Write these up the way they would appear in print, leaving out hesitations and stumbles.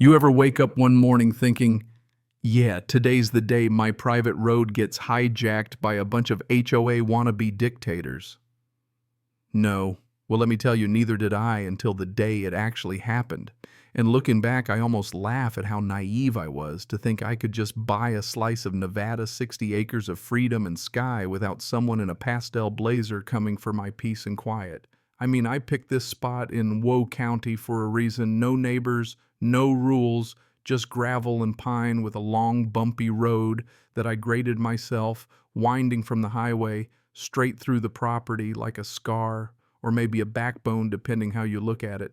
You ever wake up one morning thinking, yeah, today's the day my private road gets hijacked by a bunch of HOA wannabe dictators? No. Well, let me tell you, neither did I until the day it actually happened. And looking back, I almost laugh at how naive I was to think I could just buy a slice of Nevada 60 acres of freedom and sky without someone in a pastel blazer coming for my peace and quiet. I mean, I picked this spot in Woe County for a reason. No neighbors, no rules, just gravel and pine with a long, bumpy road that I graded myself, winding from the highway straight through the property like a scar or maybe a backbone, depending how you look at it.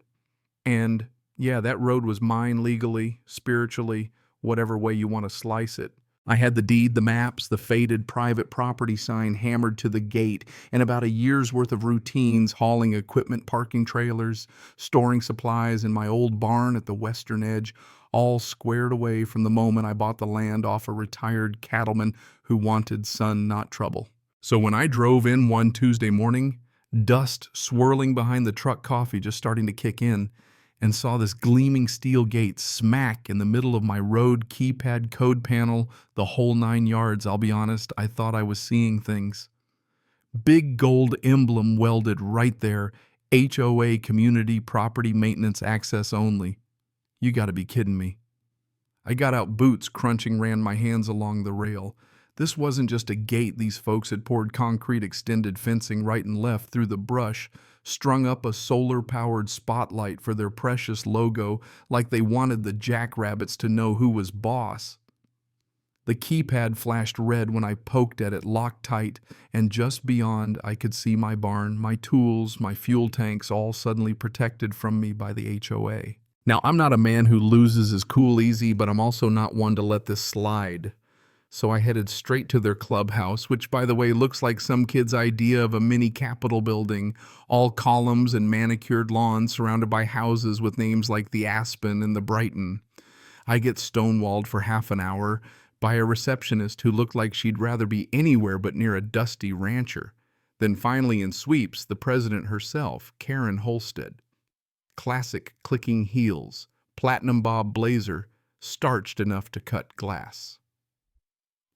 And yeah, that road was mine legally, spiritually, whatever way you want to slice it. I had the deed, the maps, the faded private property sign hammered to the gate, and about a year's worth of routines, hauling equipment, parking trailers, storing supplies in my old barn at the western edge, all squared away from the moment I bought the land off a retired cattleman who wanted sun, not trouble. So when I drove in one Tuesday morning, dust swirling behind the truck, coffee just starting to kick in, and saw this gleaming steel gate smack in the middle of my road, keypad, code panel, the whole 9 yards, I'll be honest, I thought I was seeing things. Big gold emblem welded right there, HOA Community Property Maintenance Access Only. You gotta be kidding me. I got out, boots crunching, ran my hands along the rail. This wasn't just a gate. These folks had poured concrete extended fencing right and left through the brush, strung up a solar-powered spotlight for their precious logo like they wanted the jackrabbits to know who was boss. The keypad flashed red when I poked at it, locked tight, and just beyond I could see my barn, my tools, my fuel tanks, all suddenly protected from me by the HOA. Now, I'm not a man who loses his cool easy, but I'm also not one to let this slide. So I headed straight to their clubhouse, which, by the way, looks like some kid's idea of a mini Capitol building, all columns and manicured lawns surrounded by houses with names like the Aspen and the Brighton. I get stonewalled for half an hour by a receptionist who looked like she'd rather be anywhere but near a dusty rancher. Then finally in sweeps, the president herself, Karen Holstead. Classic clicking heels, platinum bob blazer, starched enough to cut glass.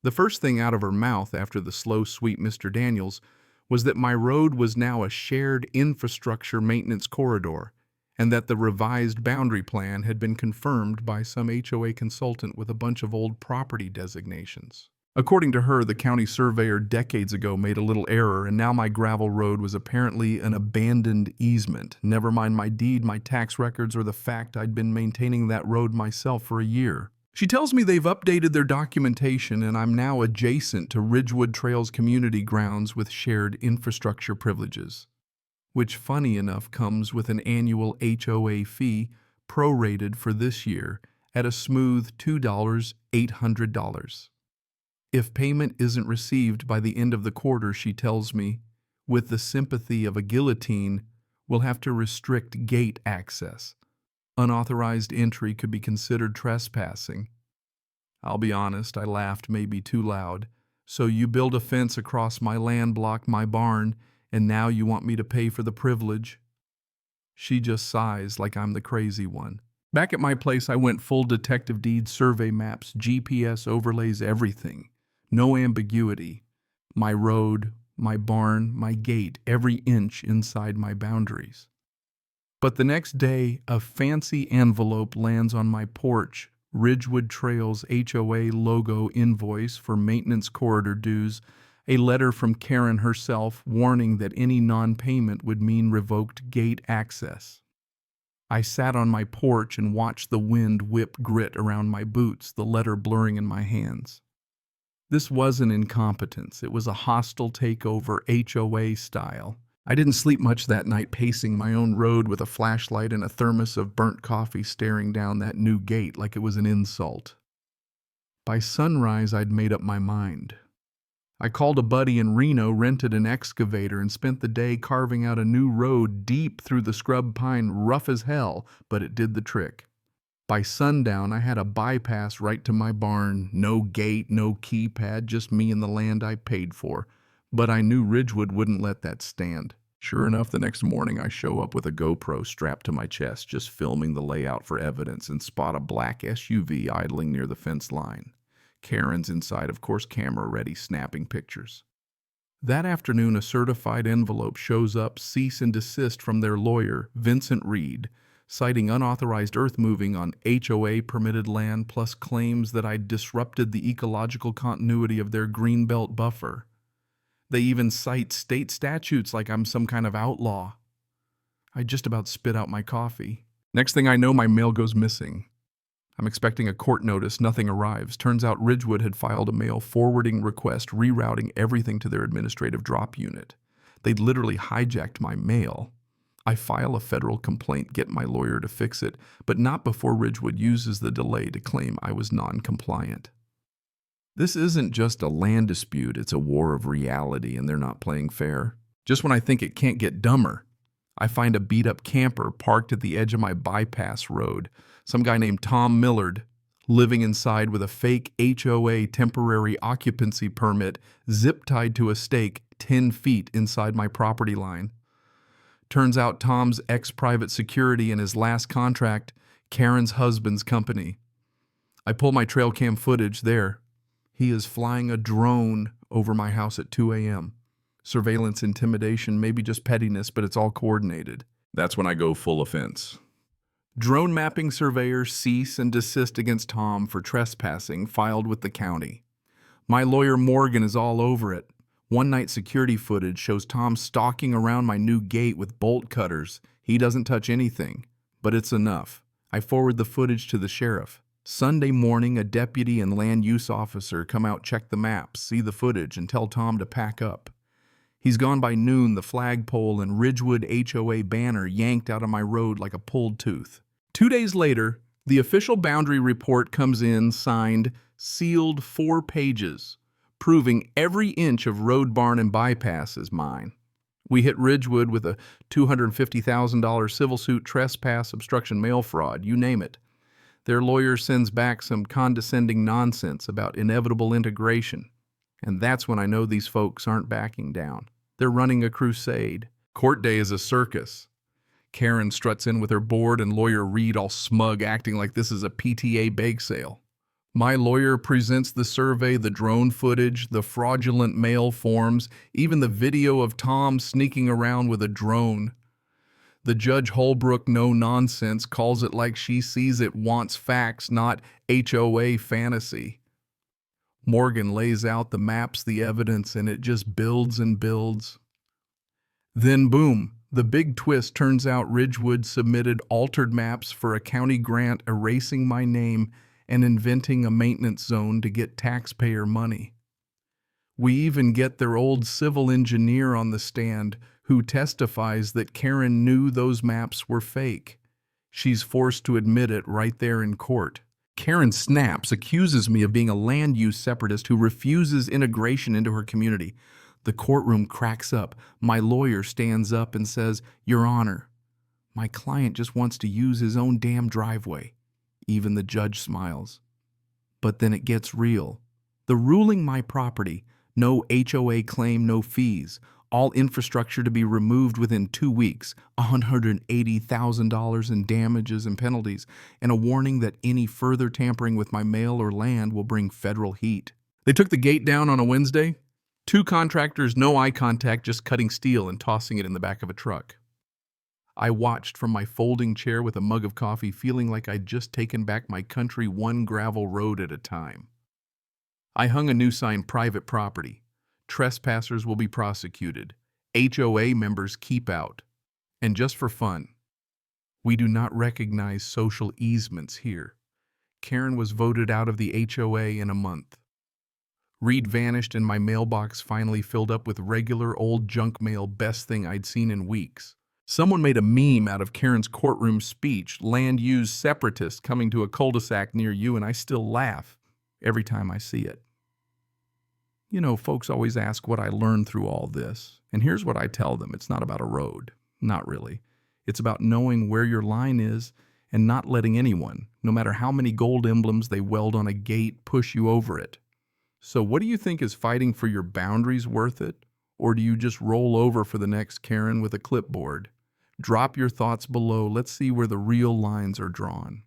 The first thing out of her mouth after the slow, sweet Mr. Daniels was that my road was now a shared infrastructure maintenance corridor, and that the revised boundary plan had been confirmed by some HOA consultant with a bunch of old property designations. According to her, the county surveyor decades ago made a little error, and now my gravel road was apparently an abandoned easement. Never mind my deed, my tax records, or the fact I'd been maintaining that road myself for a year. She tells me they've updated their documentation and I'm now adjacent to Ridgewood Trails community grounds with shared infrastructure privileges, which funny enough comes with an annual HOA fee prorated for this year at a smooth $2,800. If payment isn't received by the end of the quarter, she tells me, with the sympathy of a guillotine, we'll have to restrict gate access. Unauthorized entry could be considered trespassing. I'll be honest, I laughed maybe too loud. So you build a fence across my land block, my barn, and now you want me to pay for the privilege? She just sighs like I'm the crazy one. Back at my place, I went full detective deed, survey maps, GPS overlays, everything. No ambiguity. My road, my barn, my gate, every inch inside my boundaries. But the next day, a fancy envelope lands on my porch. Ridgewood Trails HOA logo invoice for maintenance corridor dues, a letter from Karen herself warning that any non-payment would mean revoked gate access. I sat on my porch and watched the wind whip grit around my boots, the letter blurring in my hands. This wasn't incompetence. It was a hostile takeover, HOA style. I didn't sleep much that night, pacing my own road with a flashlight and a thermos of burnt coffee, staring down that new gate like it was an insult. By sunrise, I'd made up my mind. I called a buddy in Reno, rented an excavator, and spent the day carving out a new road deep through the scrub pine, rough as hell, but it did the trick. By sundown, I had a bypass right to my barn. No gate, no keypad, just me and the land I paid for. But I knew Ridgewood wouldn't let that stand. Sure enough, the next morning I show up with a GoPro strapped to my chest, just filming the layout for evidence, and spot a black SUV idling near the fence line. Karen's inside, of course, camera ready, snapping pictures. That afternoon, a certified envelope shows up, cease and desist from their lawyer, Vincent Reed, citing unauthorized earth moving on HOA permitted land, plus claims that I'd disrupted the ecological continuity of their greenbelt buffer. They even cite state statutes like I'm some kind of outlaw. I just about spit out my coffee. Next thing I know, my mail goes missing. I'm expecting a court notice, nothing arrives. Turns out Ridgewood had filed a mail forwarding request, rerouting everything to their administrative drop unit. They'd literally hijacked my mail. I file a federal complaint, get my lawyer to fix it, but not before Ridgewood uses the delay to claim I was non-compliant. This isn't just a land dispute, it's a war of reality, and they're not playing fair. Just when I think it can't get dumber, I find a beat-up camper parked at the edge of my bypass road. Some guy named Tom Millard, living inside with a fake HOA temporary occupancy permit zip-tied to a stake 10 feet inside my property line. Turns out Tom's ex-private security in his last contract, Karen's husband's company. I pull my trail cam footage there. He is flying a drone over my house at 2 a.m. Surveillance, intimidation, maybe just pettiness, but it's all coordinated. That's when I go full offense. Drone mapping surveyors cease and desist against Tom for trespassing, filed with the county. My lawyer Morgan is all over it. One-night security footage shows Tom stalking around my new gate with bolt cutters. He doesn't touch anything, but it's enough. I forward the footage to the sheriff. Sunday morning, a deputy and land use officer come out, check the maps, see the footage, and tell Tom to pack up. He's gone by noon, the flagpole and Ridgewood HOA banner yanked out of my road like a pulled tooth. 2 days later, the official boundary report comes in, signed, sealed, 4 pages, proving every inch of road, barn, and bypass is mine. We hit Ridgewood with a $250,000 civil suit, trespass, obstruction, mail fraud, you name it. Their lawyer sends back some condescending nonsense about inevitable integration. And that's when I know these folks aren't backing down. They're running a crusade. Court day is a circus. Karen struts in with her board and lawyer Reed all smug, acting like this is a PTA bake sale. My lawyer presents the survey, the drone footage, the fraudulent mail forms, even the video of Tom sneaking around with a drone. The Judge Holbrook no-nonsense calls it like she sees it, wants facts, not HOA fantasy. Morgan lays out the maps, the evidence, and it just builds and builds. Then boom, the big twist. Turns out Ridgewood submitted altered maps for a county grant, erasing my name and inventing a maintenance zone to get taxpayer money. We even get their old civil engineer on the stand, who testifies that Karen knew those maps were fake. She's forced to admit it right there in court. Karen snaps, accuses me of being a land use separatist who refuses integration into her community. The courtroom cracks up. My lawyer stands up and says, "Your Honor, my client just wants to use his own damn driveway." Even the judge smiles. But then it gets real. The ruling my property, no HOA claim, no fees. All infrastructure to be removed within 2 weeks, $180,000 in damages and penalties, and a warning that any further tampering with my mail or land will bring federal heat. They took the gate down on a Wednesday. 2 contractors, no eye contact, just cutting steel and tossing it in the back of a truck. I watched from my folding chair with a mug of coffee, feeling like I'd just taken back my country, one gravel road at a time. I hung a new sign, private property. Trespassers will be prosecuted. HOA members keep out. And just for fun, we do not recognize social easements here. Karen was voted out of the HOA in a month. Reed vanished and my mailbox finally filled up with regular old junk mail, best thing I'd seen in weeks. Someone made a meme out of Karen's courtroom speech, land use separatist coming to a cul-de-sac near you, and I still laugh every time I see it. You know, folks always ask what I learned through all this, and here's what I tell them. It's not about a road. Not really. It's about knowing where your line is and not letting anyone, no matter how many gold emblems they weld on a gate, push you over it. So what do you think, is fighting for your boundaries worth it? Or do you just roll over for the next Karen with a clipboard? Drop your thoughts below. Let's see where the real lines are drawn.